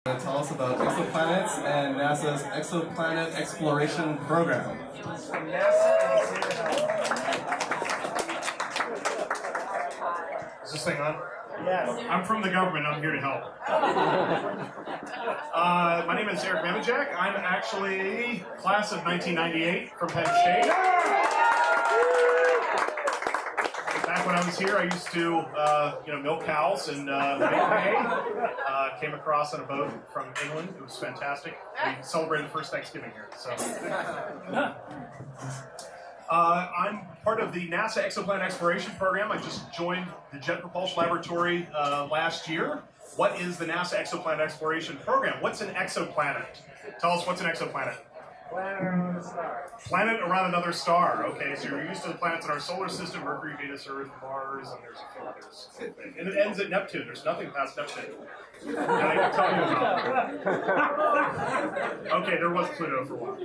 Tell us about exoplanets and NASA's Exoplanet Exploration Program. Is this thing on? Yes. I'm from the government. I'm here to help. My name is Mamajek. I'm actually class of 1998 from Penn State. Back when I was here, I used to milk cows and make hay. Came across on a boat from England. It was fantastic. We celebrated the first Thanksgiving here. So. I'm part of the NASA Exoplanet Exploration Program. I just joined the Jet Propulsion Laboratory last year. What is the NASA Exoplanet Exploration Program? What's an exoplanet? Tell us what's an exoplanet. Planet around a star. Planet around another star. Okay, so you're used to the planets in our solar system: Mercury, Venus, Earth, Mars, and there's a few others. And it ends at Neptune. There's nothing past Neptune. And I can tell you about. Okay, there was Pluto for a while.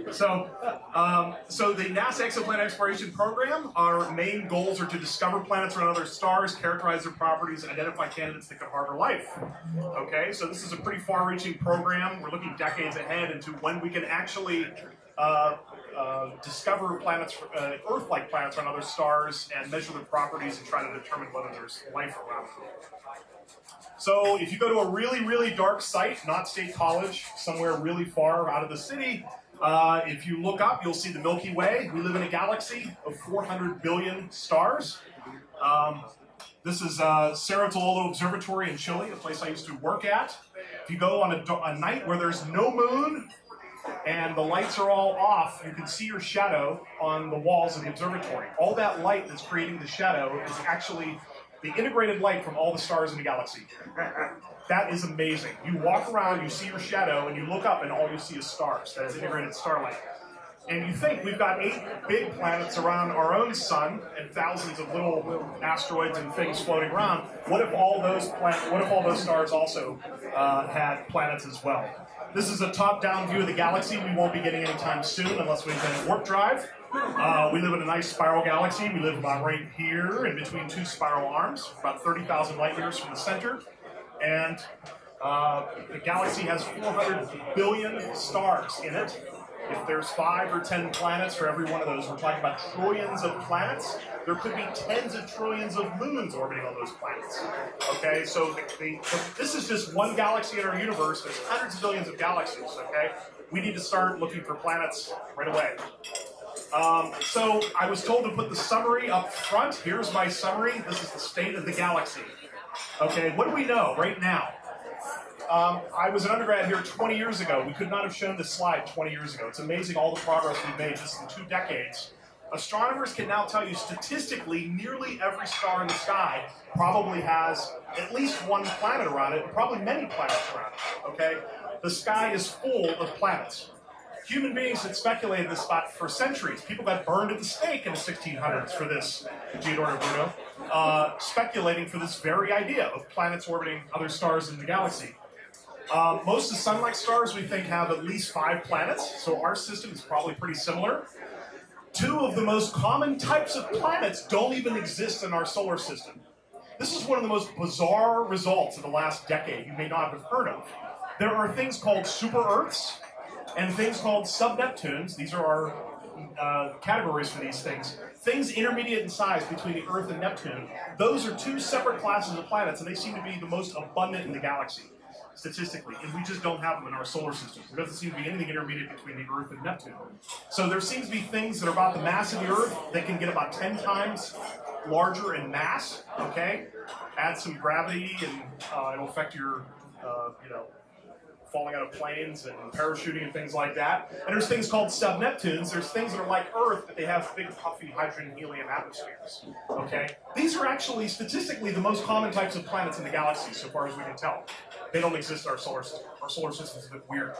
So the NASA Exoplanet Exploration Program, our main goals are to discover planets around other stars, characterize their properties, and identify candidates that could harbor life. Okay, so this is a pretty far-reaching program. We're looking decades ahead into when we can actually discover planets, Earth-like planets around other stars, and measure their properties and try to determine whether there's life around them. So if you go to a really, really dark site, not State College, somewhere really far out of the city, if you look up, you'll see the Milky Way. We live in a galaxy of 400 billion stars. This is Cerro Tololo Observatory in Chile, a place I used to work at. If you go on a night where there's no moon, and the lights are all off, you can see your shadow on the walls of the observatory. All that light that's creating the shadow is actually the integrated light from all the stars in the galaxy. That is amazing. You walk around, you see your shadow, and you look up and all you see is stars. That is integrated starlight. And you think we've got 8 big planets around our own sun and thousands of little asteroids and things floating around. What if all those stars also had planets as well? This is a top-down view of the galaxy. We won't be getting anytime soon unless we invent warp drive. We live in a nice spiral galaxy. We live about right here in between 2 spiral arms, about 30,000 light years from the center. And the galaxy has 400 billion stars in it. If there's 5 or 10 planets for every one of those, we're talking about trillions of planets. There could be tens of trillions of moons orbiting on those planets. Okay, so this is just one galaxy in our universe. There's hundreds of billions of galaxies, okay? We need to start looking for planets right away. So I was told to put the summary up front. Here's my summary. This is the state of the galaxy. Okay, what do we know right now? I was an undergrad here 20 years ago. We could not have shown this slide 20 years ago. It's amazing all the progress we've made just in 2 decades. Astronomers can now tell you statistically nearly every star in the sky probably has at least one planet around it, and probably many planets around it, okay? The sky is full of planets. Human beings had speculated this spot for centuries. People got burned at the stake in the 1600s for this, Giordano Bruno, speculating for this very idea of planets orbiting other stars in the galaxy. Most of the sun-like stars we think have at least 5 planets, so our system is probably pretty similar. 2 of the most common types of planets don't even exist in our solar system. This is one of the most bizarre results of the last decade you may not have heard of. There are things called super-Earths and things called sub-Neptunes. These are our categories for these things. Things intermediate in size between the Earth and Neptune. Those are 2 separate classes of planets, and they seem to be the most abundant in the galaxy, statistically, and we just don't have them in our solar system. There doesn't seem to be anything intermediate between the Earth and Neptune. So there seems to be things that are about the mass of the Earth that can get about 10 times larger in mass, okay? Add some gravity and it'll affect your, falling out of planes and parachuting and things like that. And there's things called sub-Neptunes. There's things that are like Earth, but they have big, puffy hydrogen and helium atmospheres, okay? These are actually, statistically, the most common types of planets in the galaxy, so far as we can tell. They don't exist in our solar system. Our solar system is a bit weird.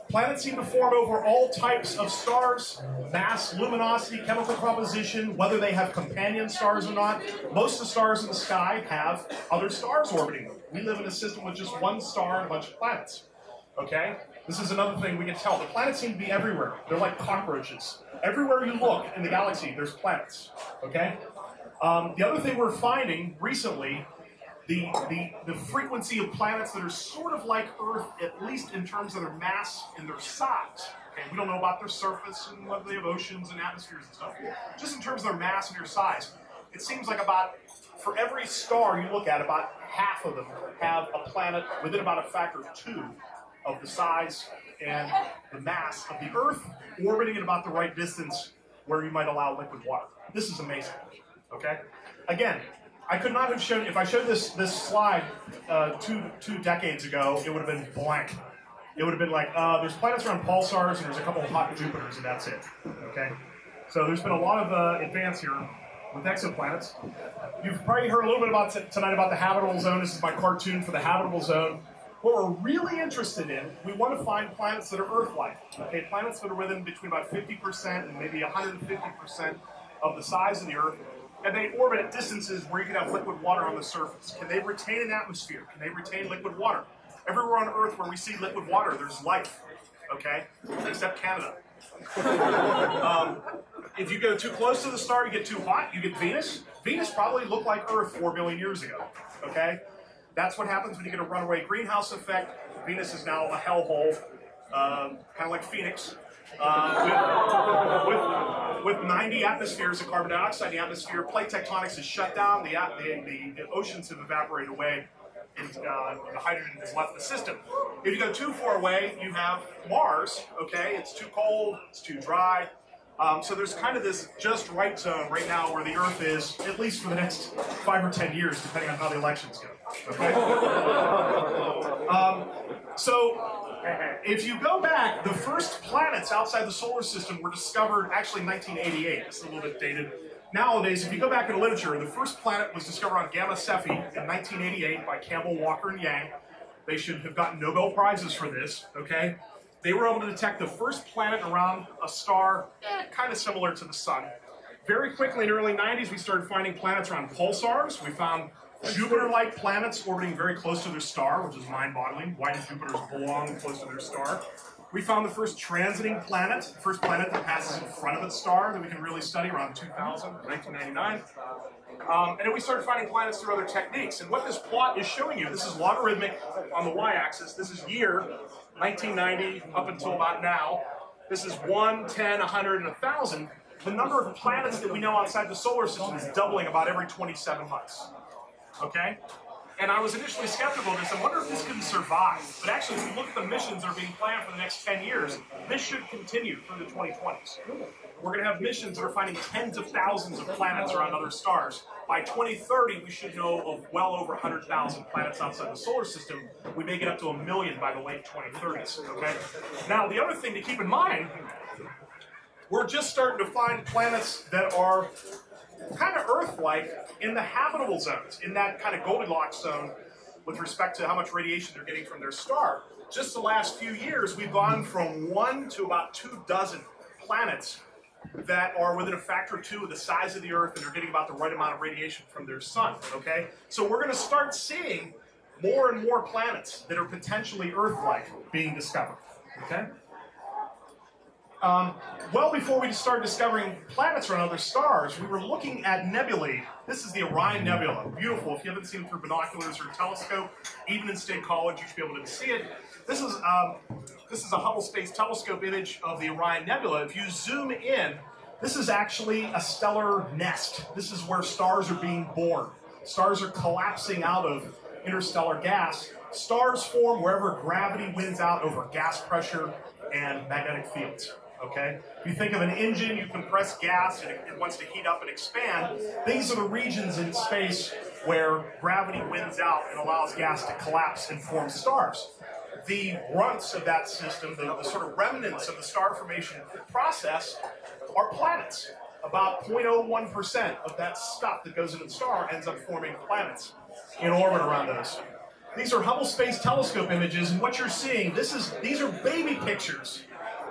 Planets seem to form over all types of stars: mass, luminosity, chemical composition, whether they have companion stars or not. Most of the stars in the sky have other stars orbiting them. We live in a system with just one star and a bunch of planets. Okay? This is another thing we can tell. The planets seem to be everywhere. They're like cockroaches. Everywhere you look in the galaxy, there's planets. Okay? The other thing we're finding recently the frequency of planets that are sort of like Earth, at least in terms of their mass and their size. Okay, we don't know about their surface and whether they have oceans and atmospheres and stuff. Just in terms of their mass and their size, it seems like for every star you look at, about half of them have a planet within about a factor of 2 of the size and the mass of the Earth, orbiting at about the right distance where you might allow liquid water. This is amazing. Okay? Again, I could not have shown, if I showed this slide two decades ago, it would have been blank. It would have been like, there's planets around pulsars and there's a couple of hot Jupiters and that's it. Okay? So there's been a lot of advance here with exoplanets. You've probably heard a little bit about tonight about the habitable zone. This is my cartoon for the habitable zone. What we're really interested in, we want to find planets that are Earth-like. Okay, planets that are within between about 50% and maybe 150% of the size of the Earth, and they orbit at distances where you can have liquid water on the surface. Can they retain an atmosphere? Can they retain liquid water? Everywhere on Earth where we see liquid water, there's life. Okay, except Canada. If you go too close to the star, you get too hot. You get Venus. Venus probably looked like Earth 4 billion years ago. Okay. That's what happens when you get a runaway greenhouse effect. Venus is now a hellhole, kind of like Phoenix, with 90 atmospheres of carbon dioxide in the atmosphere. Plate tectonics is shut down. The oceans have evaporated away, and the hydrogen has left the system. If you go too far away, you have Mars. Okay, it's too cold, it's too dry. So there's kind of this just right zone right now where the Earth is, at least for the next 5 or 10 years, depending on how the elections go. Okay? So if you go back, the first planets outside the solar system were discovered actually in 1988. It's a little bit dated. Nowadays, if you go back in the literature, the first planet was discovered on Gamma Cephei in 1988 by Campbell, Walker, and Yang. They should have gotten Nobel Prizes for this, okay? They were able to detect the first planet around a star, kind of similar to the sun. Very quickly in the early 90s, we started finding planets around pulsars. We found Jupiter-like planets orbiting very close to their star, which is mind-boggling. Why do Jupiters belong close to their star? We found the first transiting planet, the first planet that passes in front of its star that we can really study around 2000, 1999. And then we started finding planets through other techniques. And what this plot is showing you, this is logarithmic on the y-axis. This is year 1990 up until about now. This is 1, 10, 100, and 1,000. The number of planets that we know outside the solar system is doubling about every 27 months. Okay? And I was initially skeptical of this. I wonder if this can survive. But actually, if you look at the missions that are being planned for the next 10 years, this should continue through the 2020s. We're going to have missions that are finding tens of thousands of planets around other stars. By 2030, we should know of well over 100,000 planets outside the solar system. We may get up to 1 million by the late 2030s. Okay? Now, the other thing to keep in mind, we're just starting to find planets that are kind of Earth-like in the habitable zones, in that kind of Goldilocks zone with respect to how much radiation they're getting from their star. Just the last few years, we've gone from 1 to about 24 planets that are within a factor of 2 of the size of the Earth and are getting about the right amount of radiation from their sun, okay? So we're going to start seeing more and more planets that are potentially Earth-like being discovered, okay? Well before we started discovering planets around other stars, we were looking at nebulae. This is the Orion Nebula. Beautiful. If you haven't seen it through binoculars or a telescope, even in State College, you should be able to see it. This is a Hubble Space Telescope image of the Orion Nebula. If you zoom in, this is actually a stellar nest. This is where stars are being born. Stars are collapsing out of interstellar gas. Stars form wherever gravity wins out over gas pressure and magnetic fields. Okay? If you think of an engine, you compress gas and it wants to heat up and expand. These are the regions in space where gravity wins out and allows gas to collapse and form stars. The runts of that system, the sort of remnants of the star formation process, are planets. About 0.01% of that stuff that goes into the star ends up forming planets in orbit around those. These are Hubble Space Telescope images, and what you're seeing, these are baby pictures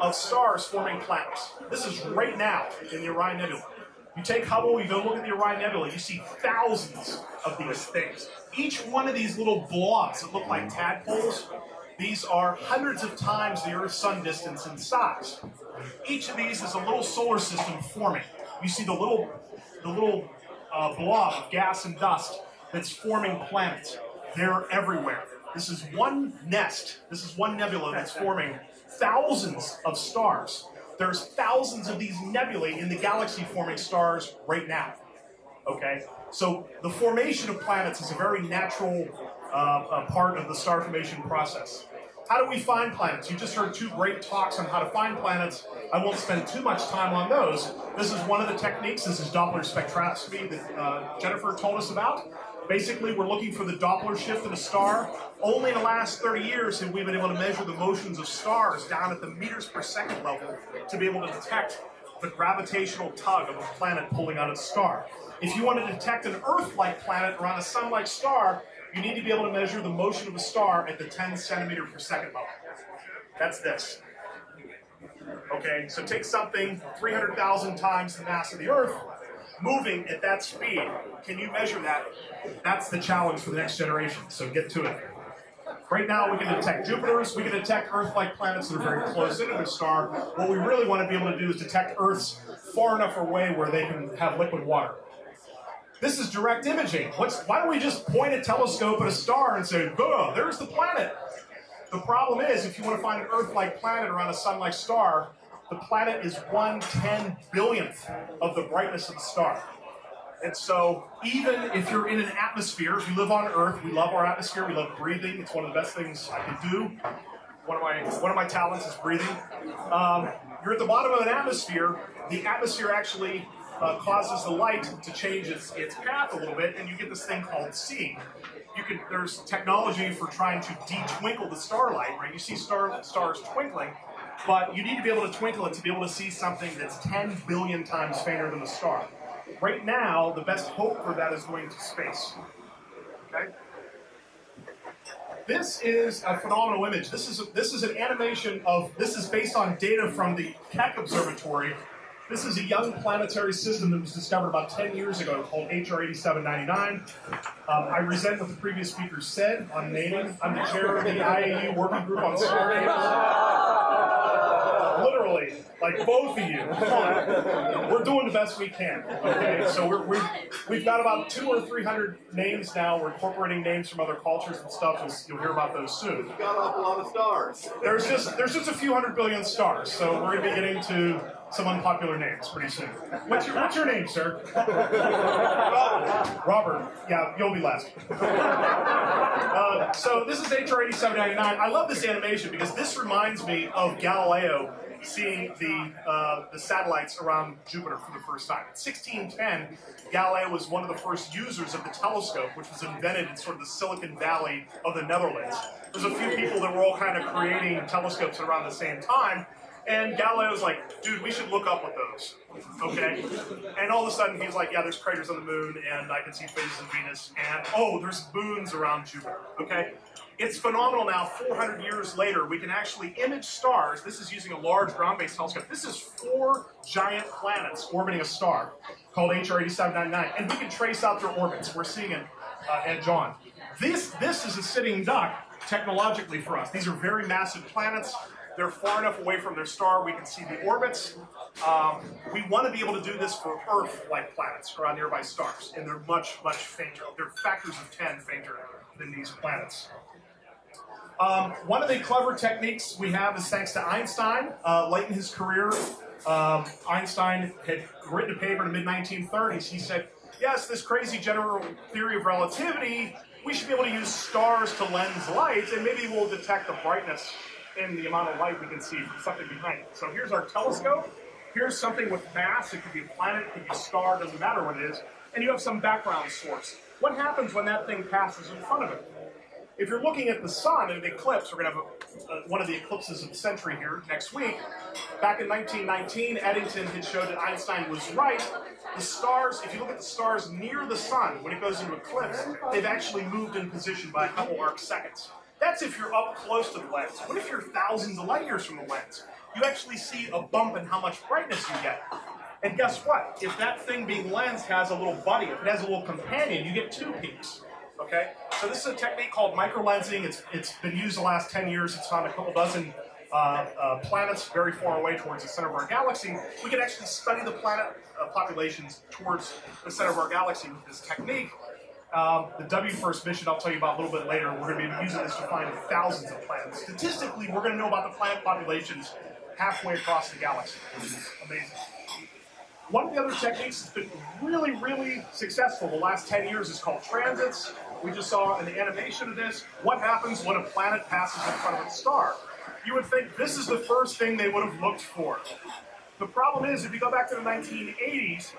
of stars forming planets. This is right now in the Orion Nebula. You take Hubble, you go look at the Orion Nebula, you see thousands of these things. Each one of these little blobs that look like tadpoles, these are hundreds of times the Earth-Sun distance in size. Each of these is a little solar system forming. You see the little blob of gas and dust that's forming planets. They're everywhere. This is one nest. This is one nebula that's forming thousands of stars. There's thousands of these nebulae in the galaxy forming stars right now. Okay? So the formation of planets is a very natural part of the star formation process. How do we find planets? You just heard two great talks on how to find planets. I won't spend too much time on those. This is one of the techniques. This is Doppler spectroscopy that Jennifer told us about. Basically, we're looking for the Doppler shift in a star. Only in the last 30 years have we been able to measure the motions of stars down at the meters per second level to be able to detect the gravitational tug of a planet pulling out its star. If you want to detect an Earth-like planet around a sun-like star, you need to be able to measure the motion of a star at the 10 centimeter per second level. That's this. Okay, so take something 300,000 times the mass of the Earth, moving at that speed. Can you measure that? That's the challenge for the next generation, so get to it. Right now, we can detect Jupiters, we can detect Earth-like planets that are very close into the star. What we really want to be able to do is detect Earths far enough away where they can have liquid water. This is direct imaging. Why don't we just point a telescope at a star and say, "Oh, there's the planet"? The problem is, if you want to find an Earth-like planet around a sun-like star, the planet is 1/10 billionth of the brightness of the star. And so, even if you're in an atmosphere, if you live on Earth, we love our atmosphere, we love breathing. It's one of the best things I can do. One of my talents is breathing. You're at the bottom of an atmosphere. The atmosphere actually causes the light to change its path a little bit, and you get this thing called seeing. There's technology for trying to de-twinkle the starlight, right? You see stars twinkling, but you need to be able to twinkle it to be able to see something that's 10 billion times fainter than the star. Right now, the best hope for that is going to space. Okay? This is a phenomenal image. This is an animation of, this is based on data from the Keck Observatory. This is a young planetary system that was discovered about 10 years ago called HR 8799. I resent what the previous speaker said on naming. I'm the chair of the IAU working group on star names. Literally, like both of you. We're doing the best we can. Okay, so we've got about 200 or 300 names now. We're incorporating names from other cultures and stuff. You'll hear about those soon. You got off a lot of stars. There's just a few 100 billion stars, so we're going to be getting to some unpopular names pretty soon. What's your name, sir? Robert. Yeah, you'll be last. So this is HR 8799. I love this animation because this reminds me of Galileo seeing the satellites around Jupiter for the first time. In 1610, Galileo was one of the first users of the telescope, which was invented in sort of the Silicon Valley of the Netherlands. There's a few people that were all kind of creating telescopes around the same time. And Galileo's like, dude, we should look up with those, okay? And all of a sudden, he's like, yeah, there's craters on the moon, and I can see phases of Venus, and oh, there's moons around Jupiter, okay? It's phenomenal now, 400 years later, we can actually image stars. This is using a large ground-based telescope. This is 4 giant planets orbiting a star called HR 8799, and we can trace out their orbits. We're seeing it at John. This is a sitting duck, technologically for us. These are very massive planets. They're far enough away from their star we can see the orbits. We want to be able to do this for Earth-like planets around nearby stars, and they're much, much fainter. They're factors of 10 fainter than these planets. One of the clever techniques we have is thanks to Einstein. Late in his career, Einstein had written a paper in the mid-1930s. He said, yes, this crazy general theory of relativity, we should be able to use stars to lens light, and maybe we'll detect the brightness in the amount of light we can see from something behind it. So here's our telescope. Here's something with mass. It could be a planet, it could be a star, doesn't matter what it is. And you have some background source. What happens when that thing passes in front of it? If you're looking at the sun in an eclipse, we're going to have one of the eclipses of the century here next week. Back in 1919, Eddington had showed that Einstein was right. The stars, if you look at the stars near the sun, when it goes into eclipse, they've actually moved in position by a couple arc seconds. That's if you're up close to the lens. What if you're thousands of light years from the lens? You actually see a bump in how much brightness you get. And guess what? If that thing being lensed has a little buddy, if it has a little companion, you get 2 peaks. Okay? So this is a technique called microlensing. It's been used the last 10 years. It's on a couple dozen planets very far away towards the center of our galaxy. We can actually study the planet populations towards the center of our galaxy with this technique. The W-FIRST mission I'll tell you about a little bit later. We're going to be using this to find thousands of planets. Statistically, we're going to know about the planet populations halfway across the galaxy, which is amazing. One of the other techniques that's been really, really successful the last 10 years is called transits. We just saw an animation of this. What happens when a planet passes in front of a star? You would think this is the first thing they would have looked for. The problem is, if you go back to the 1980s,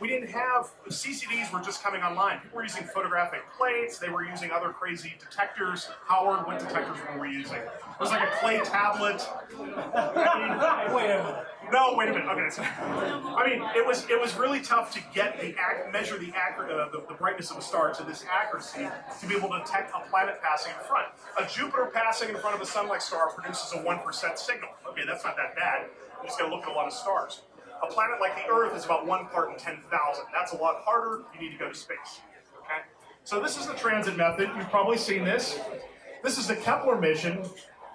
we didn't have, CCDs were just coming online. People were using photographic plates, they were using other crazy detectors. Howard, what detectors were we using? It was like a clay tablet. Wait a minute. No, wait a minute. Okay, so, I mean, it was really tough to get measure the brightness of a star to this accuracy to be able to detect a planet passing in front. A Jupiter passing in front of a sun-like star produces a 1% signal. Okay, that's not that bad. You just got to look at a lot of stars. A planet like the Earth is about 1 part in 10,000. That's a lot harder. You need to go to space. Okay, so this is the transit method. You've probably seen this. This is the Kepler mission.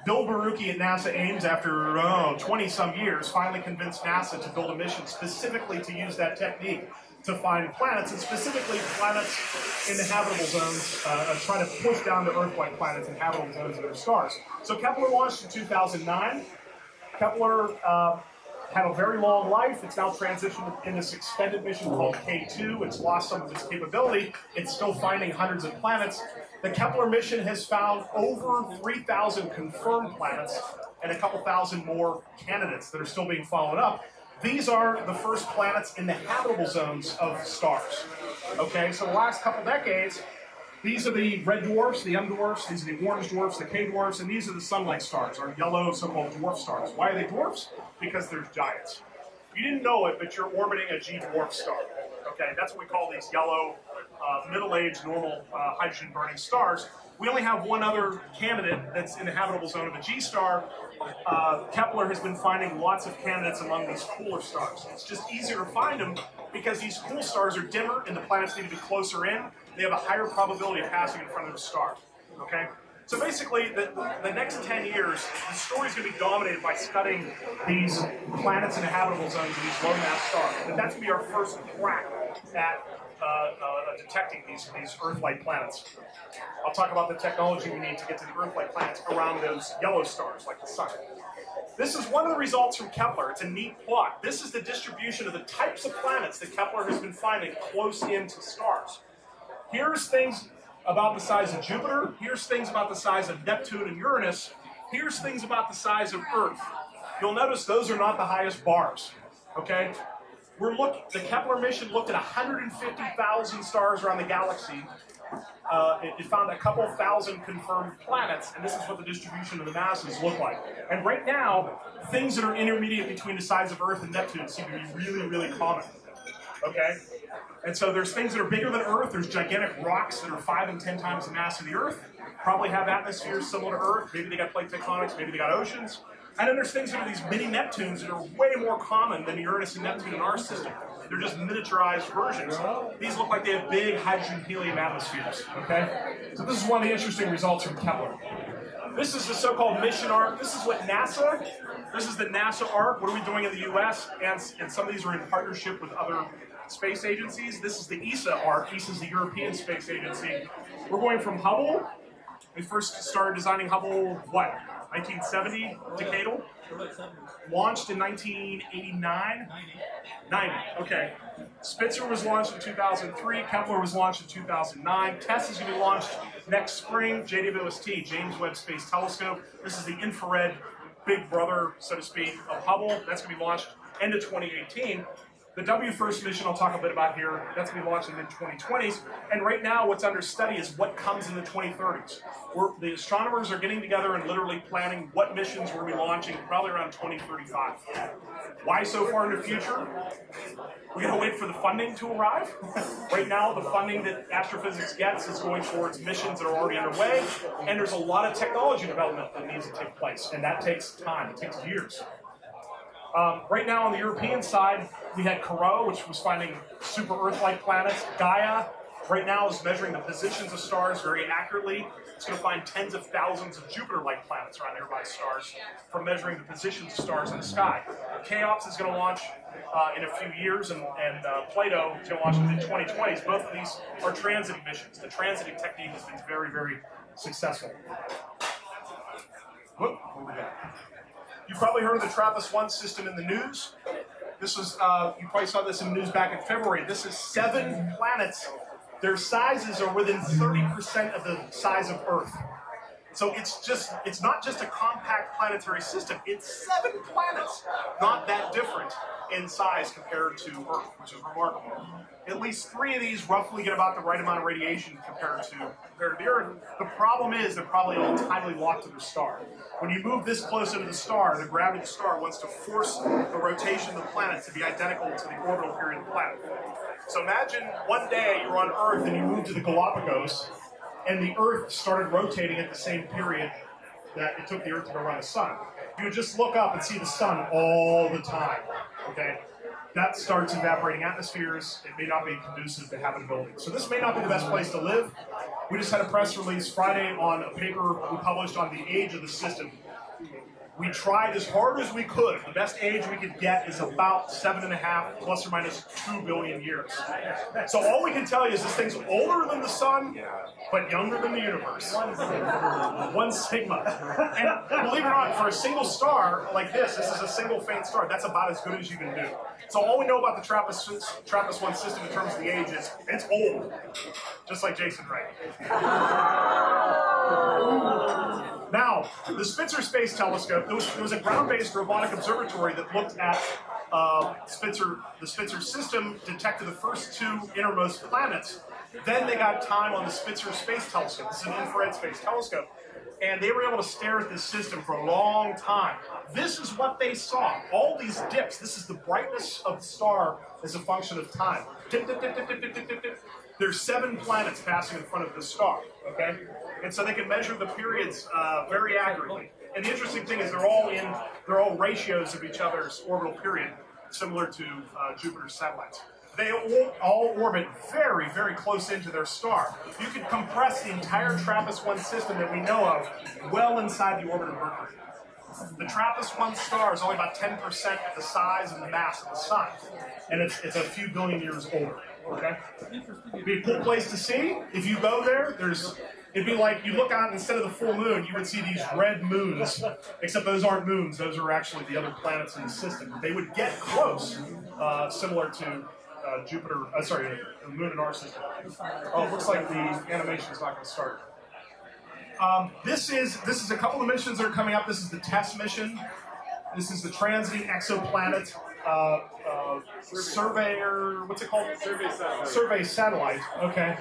Bill Barucki at NASA Ames, after 20-some years, finally convinced NASA to build a mission specifically to use that technique to find planets, and specifically planets in the habitable zones, try to push down to Earth-like planets in habitable zones of their stars. So Kepler launched in 2009. Kepler had a very long life. It's now transitioned in this extended mission called K2. It's lost some of its capability. It's still finding hundreds of planets. The Kepler mission has found over 3,000 confirmed planets and a couple thousand more candidates that are still being followed up. These are the first planets in the habitable zones of stars. Okay, so the last couple decades, these are the red dwarfs, the M dwarfs, these are the orange dwarfs, the K dwarfs, and these are the sun-like stars, our yellow so-called dwarf stars. Why are they dwarfs? Because they're giants. You didn't know it, but you're orbiting a G-dwarf star. Okay, that's what we call these yellow, middle-aged, normal hydrogen-burning stars. We only have one other candidate that's in the habitable zone of a G-star. Kepler has been finding lots of candidates among these cooler stars. It's just easier to find them because these cool stars are dimmer and the planets need to be closer in. They have a higher probability of passing in front of the star. Okay? So basically, the next 10 years, the story is going to be dominated by studying these planets in the habitable zones of these low-mass stars. And that's going to be our first crack at detecting these Earth-like planets. I'll talk about the technology we need to get to the Earth-like planets around those yellow stars, like the sun. This is one of the results from Kepler. It's a neat plot. This is the distribution of the types of planets that Kepler has been finding close into stars. Here's things about the size of Jupiter. Here's things about the size of Neptune and Uranus. Here's things about the size of Earth. You'll notice those are not the highest bars. Okay? The Kepler mission looked at 150,000 stars around the galaxy. It found a couple thousand confirmed planets, and this is what the distribution of the masses look like. And right now, things that are intermediate between the size of Earth and Neptune seem to be really, really common. Okay? And so there's things that are bigger than Earth. There's gigantic rocks that are 5 and 10 times the mass of the Earth. Probably have atmospheres similar to Earth. Maybe they got plate tectonics. Maybe they got oceans. And then there's things that are these mini Neptunes that are way more common than Uranus and Neptune in our system. They're just miniaturized versions. These look like they have big hydrogen-helium atmospheres. Okay? So this is one of the interesting results from Kepler. This is the so-called mission arc. This is what NASA, this is the NASA arc. What are we doing in the US? And some of these are in partnership with other space agencies. This is the ESA arc. ESA is the European Space Agency. We're going from Hubble. We first started designing Hubble, what, 1970, decadal? Launched in 1989? 90, okay. Spitzer was launched in 2003. Kepler was launched in 2009. TESS is going to be launched next spring. JWST, James Webb Space Telescope. This is the infrared big brother, so to speak, of Hubble. That's going to be launched end of 2018. The W-FIRST mission I'll talk a bit about here, that's going to be launched in the mid-2020s. And right now what's under study is what comes in the 2030s. The astronomers are getting together and literally planning what missions we're going to be launching probably around 2035. Why so far in the future? We're going to wait for the funding to arrive. Right now the funding that astrophysics gets is going towards missions that are already underway. And there's a lot of technology development that needs to take place. And that takes time. It takes years. Right now on the European side, we had Corot, which was finding super Earth-like planets, Gaia, right now is measuring the positions of stars very accurately. It's going to find tens of thousands of Jupiter-like planets around nearby stars from measuring the positions of stars in the sky. Chaos is going to launch in a few years, and Plato is going to launch in the mid-2020s. Both of these are transiting missions. The transiting technique has been very, very successful. Whoop, what we got? You probably heard of the TRAPPIST-1 system in the news. This was, you probably saw this in the news back in February. This is 7 planets. Their sizes are within 30% of the size of Earth. So it's not just a compact planetary system, it's 7 planets, not that different in size compared to Earth, which is remarkable. At least 3 of these roughly get about the right amount of radiation compared to the Earth. The problem is they're probably all tightly locked to their star. When you move this close into the star, the gravity of the star wants to force the rotation of the planet to be identical to the orbital period of the planet. So imagine one day you're on Earth and you move to the Galapagos, and the Earth started rotating at the same period that it took the Earth to go around the sun. You would just look up and see the sun all the time, okay? That starts evaporating atmospheres. It may not be conducive to habitability. So this may not be the best place to live. We just had a press release Friday on a paper we published on the age of the system. We tried as hard as we could. The best age we could get is about 7.5 plus or minus 2 billion years. So all we can tell you is this thing's older than the sun, but younger than the universe. 1 sigma. And believe it or not, for a single star like this is a single faint star. That's about as good as you can do. So all we know about the TRAPPIST-1 system in terms of the age is it's old, just like Jason Wright. Now, the Spitzer Space Telescope, there was a ground-based robotic observatory that looked at the Spitzer system, detected the first 2 innermost planets. Then they got time on the Spitzer Space Telescope. This is an infrared space telescope. And they were able to stare at this system for a long time. This is what they saw. All these dips. This is the brightness of the star as a function of time. Dip, dip, dip, dip, dip, dip, dip, dip, dip. There's 7 planets passing in front of the star, okay? And so they can measure the periods very accurately. And the interesting thing is they're all ratios of each other's orbital period, similar to Jupiter's satellites. They all orbit very, very close into their star. You could compress the entire TRAPPIST-1 system that we know of well inside the orbit of Mercury. The TRAPPIST-1 star is only about 10% of the size and the mass of the sun, and it's a few billion years older. Okay, it'd be a cool place to see. If you go there, it'd be like you look out and instead of the full moon, you would see these red moons. Except those aren't moons; those are actually the other planets in the system. They would get close, similar to Jupiter. The moon in our system. Oh, it looks like the animation is not going to start. This is a couple of missions that are coming up. This is the TESS mission. This is the transiting exoplanet surveyor. What's it called? Survey satellite. Okay.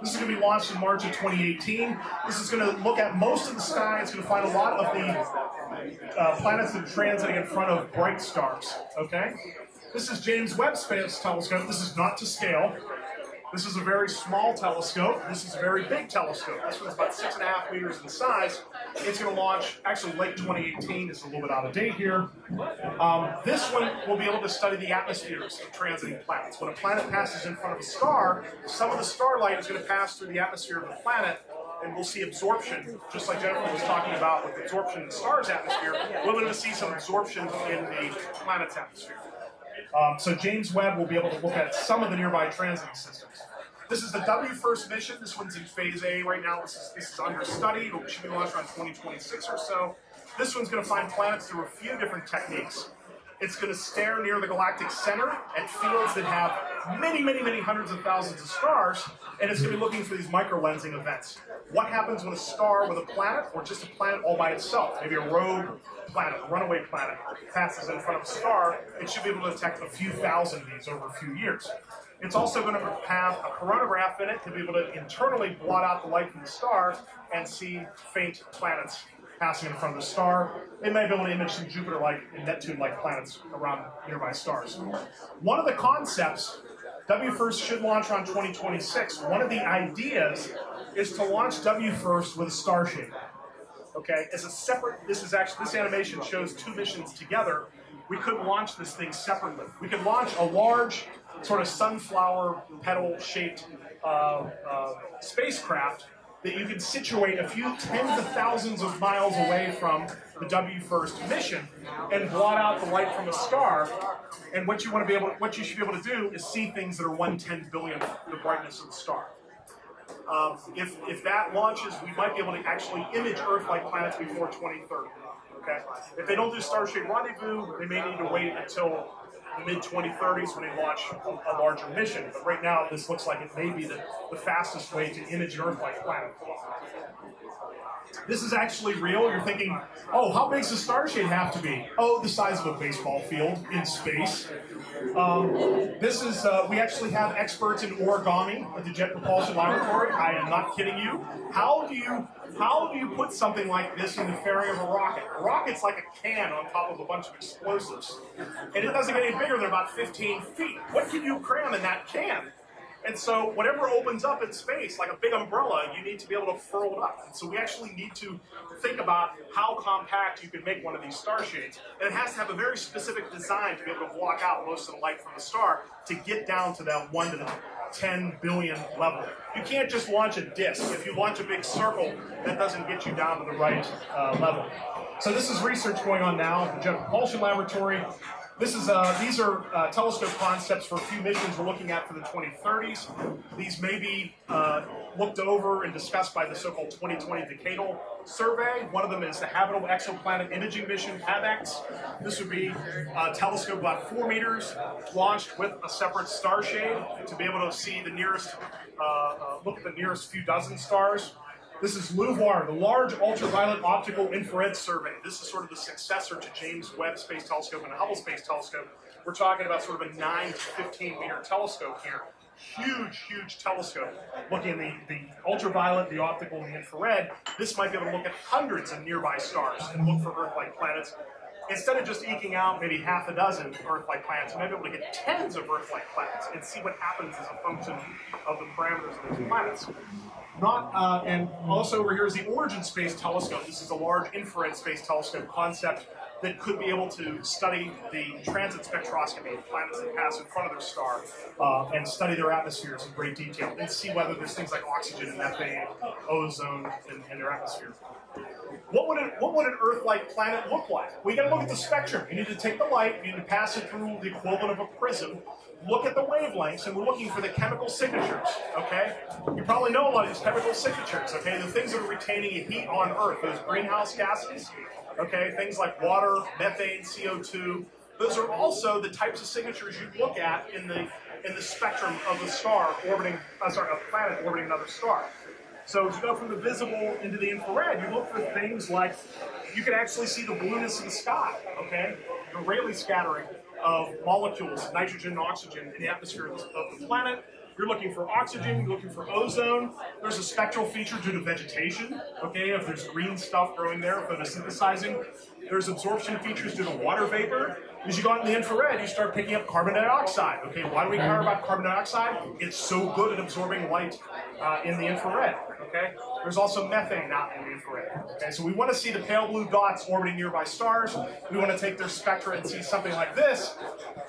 This is going to be launched in March of 2018. This is going to look at most of the sky. It's going to find a lot of the planets that are transiting in front of bright stars. Okay. This is James Webb Space Telescope. This is not to scale. This is a very small telescope. This is a very big telescope. This one's about 6.5 meters in size. It's going to launch, actually late 2018. It's a little bit out of date here. This one will be able to study the atmospheres of transiting planets. When a planet passes in front of a star, some of the starlight is going to pass through the atmosphere of the planet, and we'll see absorption, just like Jennifer was talking about with absorption in the star's atmosphere. We're going to see some absorption in the planet's atmosphere. So James Webb will be able to look at some of the nearby transiting systems. This is the W-FIRST mission. This one's in phase A right now. This is under study. It should be launched around 2026 or so. This one's going to find planets through a few different techniques. It's going to stare near the galactic center at fields that have many, many, many hundreds of thousands of stars, and it's going to be looking for these microlensing events. What happens when a star with a planet, or just a planet all by itself, maybe a rogue planet, a runaway planet, passes in front of a star? It should be able to detect a few thousand of these over a few years. It's also going to have a coronagraph in it to be able to internally blot out the light from the star and see faint planets passing in front of the star. They may be able to image some Jupiter-like and Neptune-like planets around nearby stars. One of the concepts, W-FIRST should launch around 2026. One of the ideas is to launch W-FIRST with a star shape. Okay, as a separate, this animation shows 2 missions together. We couldn't launch this thing separately. We could launch a large sort of sunflower petal-shaped spacecraft that you can situate a few tens of thousands of miles away from the W1 mission and blot out the light from a star. And what you should be able to do is see things that are 1/10 billionth the brightness of the star. If that launches, we might be able to actually image Earth-like planets before 2030. Okay? If they don't do Starship Rendezvous, they may need to wait until the mid-2030s when they launch a larger mission. But right now, this looks like it may be the fastest way to image an Earth-like planet. This is actually real. You're thinking, oh, how big does a star shade have to be? Oh, the size of a baseball field in space. We actually have experts in origami at the Jet Propulsion Laboratory. I am not kidding you. How do you put something like this in the fairing of a rocket? A rocket's like a can on top of a bunch of explosives. And it doesn't get any bigger than about 15 feet. What can you cram in that can? And so whatever opens up in space, like a big umbrella, you need to be able to furl it up. And so we actually need to think about how compact you can make one of these star shades. And it has to have a very specific design to be able to block out most of the light from the star to get down to that 1 to the 10 billion level. You can't just launch a disk. If you launch a big circle, that doesn't get you down to the right level. So this is research going on now at the Jet Propulsion Laboratory. These are telescope concepts for a few missions we're looking at for the 2030s. These may be looked over and discussed by the so-called 2020 Decadal Survey. One of them is the Habitable Exoplanet Imaging Mission, HABEX. This would be a telescope about 4 meters, launched with a separate star shade to be able to see the nearest, look at the nearest few dozen stars. This is LUVOIR, the Large Ultraviolet Optical Infrared Survey. This is sort of the successor to James Webb Space Telescope and the Hubble Space Telescope. We're talking about sort of a 9 to 15 meter telescope here. Huge, huge telescope. Looking at the ultraviolet, the optical, and the infrared, this might be able to look at hundreds of nearby stars and look for Earth-like planets. Instead of just eking out maybe half a dozen Earth-like planets, you might be able to get tens of Earth-like planets and see what happens as a function of the parameters of those planets. And also over here is the Origin Space Telescope. This is a large infrared space telescope concept that could be able to study the transit spectroscopy of planets that pass in front of their star and study their atmospheres in great detail and see whether there's things like oxygen and methane, ozone in their atmosphere. What would an Earth-like planet look like? We got to look at the spectrum. You need to take the light, you need to pass it through the equivalent of a prism, look at the wavelengths, and we're looking for the chemical signatures, okay? You probably know a lot of these chemical signatures, okay? The things that are retaining heat on Earth, those greenhouse gases, okay? Things like water, methane, CO2. Those are also the types of signatures you look at in the spectrum of a star orbiting, a planet orbiting another star. So to go from the visible into the infrared, you look for things like, you can actually see the blueness of the sky, okay? The Rayleigh scattering of molecules, nitrogen and oxygen in the atmosphere of the planet. You're looking for oxygen, you're looking for ozone. There's a spectral feature due to vegetation, okay? If there's green stuff growing there, photosynthesizing. There's absorption features due to water vapor. As you go out in the infrared, you start picking up carbon dioxide. Okay, why do we care about carbon dioxide? It's so good at absorbing light in the infrared. Okay, there's also methane out in the infrared. Okay, so we want to see the pale blue dots orbiting nearby stars. We want to take their spectra and see something like this.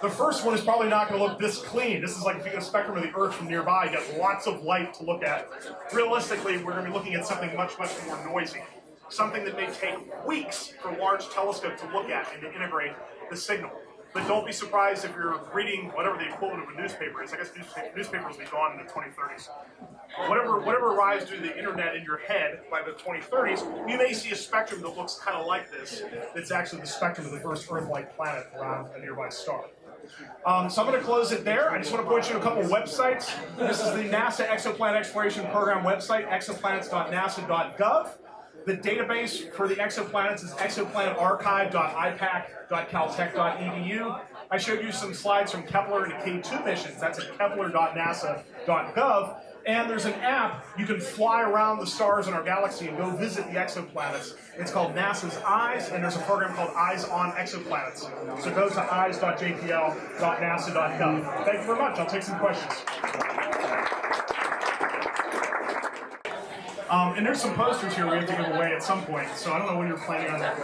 The first one is probably not going to look this clean. This is like if you get a spectrum of the Earth from nearby, you get lots of light to look at. Realistically, we're going to be looking at something much, much more noisy. Something that may take weeks for a large telescope to look at and to integrate the signal. But don't be surprised if you're reading whatever the equivalent of a newspaper is. I guess newspapers will be gone in the 2030s. Whatever arrives through the internet in your head by the 2030s, you may see a spectrum that looks kind of like this. It's actually the spectrum of the first Earth-like planet around a nearby star. So I'm going to close it there. I just want to point you to a couple of websites. This is the NASA Exoplanet Exploration Program website, exoplanets.nasa.gov. The database for the exoplanets is exoplanetarchive.ipac.caltech.edu. I showed you some slides from Kepler and K2 missions. That's at kepler.nasa.gov. And there's an app you can fly around the stars in our galaxy and go visit the exoplanets. It's called NASA's EYES, and there's a program called Eyes on Exoplanets. So go to eyes.jpl.nasa.gov. Thank you very much. I'll take some questions. And there's some posters here we have to give away at some point, so I don't know when you're planning on that.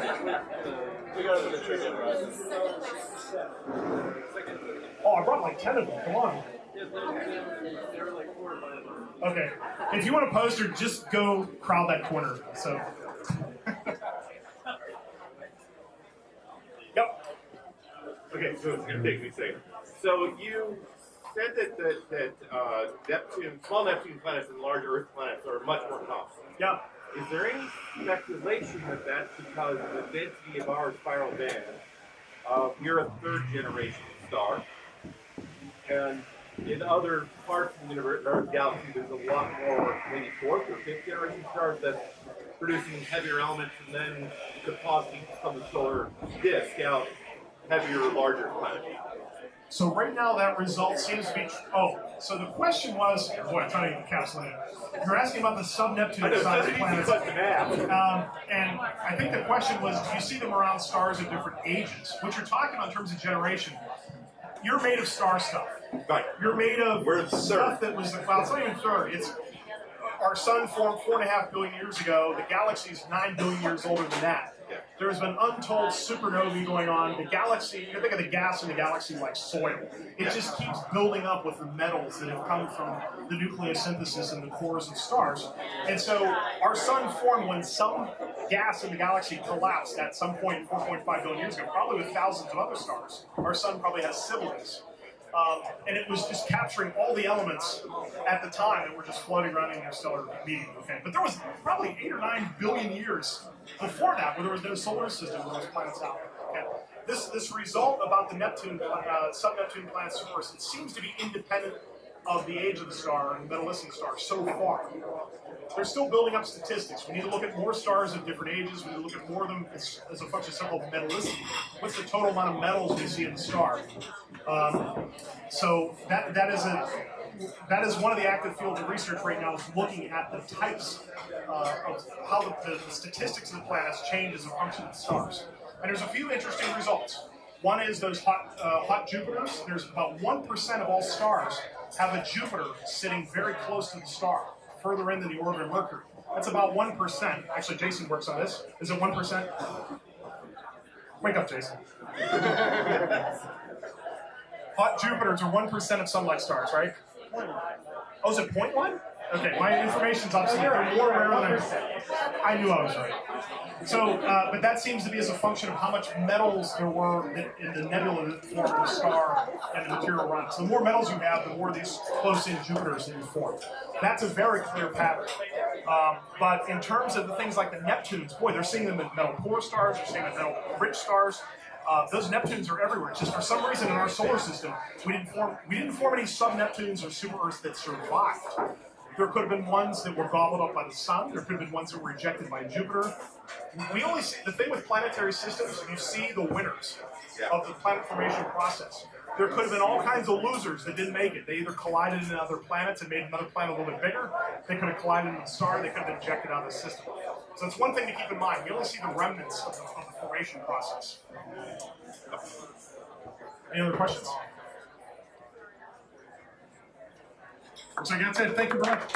Oh, I brought like 10 of them. Come on. Okay. If you want a poster, just go crowd that corner. So. Yep. Okay, so it's going to take me a second. So you said that Neptune, small Neptune planets and large Earth planets are much more common. Yeah. Is there any speculation that that's because of the density of our spiral band? We're a third generation star, and in other parts of the universe, our galaxy, there's a lot more, maybe fourth or fifth generation stars that's producing heavier elements and then depositing from the solar disk out heavier, larger planets. So right now that result seems to be, so the question was, boy, I'm trying to encapsulate it. You're asking about the sub-Neptune side of the planets. And I think the question was, do you see them around stars at different ages? What you're talking about in terms of generation, you're made of star stuff. Right. You're made of We're the stuff third. that was, well, it's not even third. It's, our sun formed 4.5 billion years ago. The galaxy is 9 billion years older than that. There's been untold supernovae going on. The galaxy, you think of the gas in the galaxy like soil. It just keeps building up with the metals that have come from the nucleosynthesis and the cores of stars. And so our sun formed when some gas in the galaxy collapsed at some point 4.5 billion years ago, probably with thousands of other stars. Our sun probably has siblings. And it was just capturing all the elements at the time that were just floating around in interstellar medium. Okay, but there was probably 8 or 9 billion years before that where there was no solar system where those planets out. Okay, this result about the Neptune, sub-Neptune planet super-Earths, it seems to be independent of the age of the star and the metallicity star so far. They're still building up statistics. We need to look at more stars of different ages. We need to look at more of them as a function of so-called metallicity. What's the total amount of metals we see in the star? So that is one of the active fields of research right now, is looking at the types of how the statistics of the planets change as a function of the stars. And there's a few interesting results. One is those hot Jupiters. There's about 1% of all stars have a Jupiter sitting very close to the star, further in than the orbit of Mercury. That's about 1%. Actually, Jason works on this. Is it 1%? Wake up, Jason. Hot Jupiters are 1% of sun-like stars, right? Oh, is it 0.1? Okay, my information's obsolete. They're more rare than I knew I was right. So, but that seems to be as a function of how much metals there were in the nebula that formed the star and the material around it. So the more metals you have, the more these close-in Jupiters that you form. That's a very clear pattern. But in terms of the things like the Neptunes, boy, they're seeing them in metal-poor stars, they're seeing them in metal-rich stars. Those Neptunes are everywhere. It's just for some reason in our solar system, we didn't form any sub-Neptunes or super-Earths that survived. There could have been ones that were gobbled up by the sun. There could have been ones that were ejected by Jupiter. We only see, the thing with planetary systems, you see the winners of the planet formation process. There could have been all kinds of losers that didn't make it. They either collided in other planets and made another planet a little bit bigger. They could have collided in a star. They could have been ejected out of the system. So it's one thing to keep in mind. We only see the remnants of the formation process. Any other questions? So that's it. Thank you very much.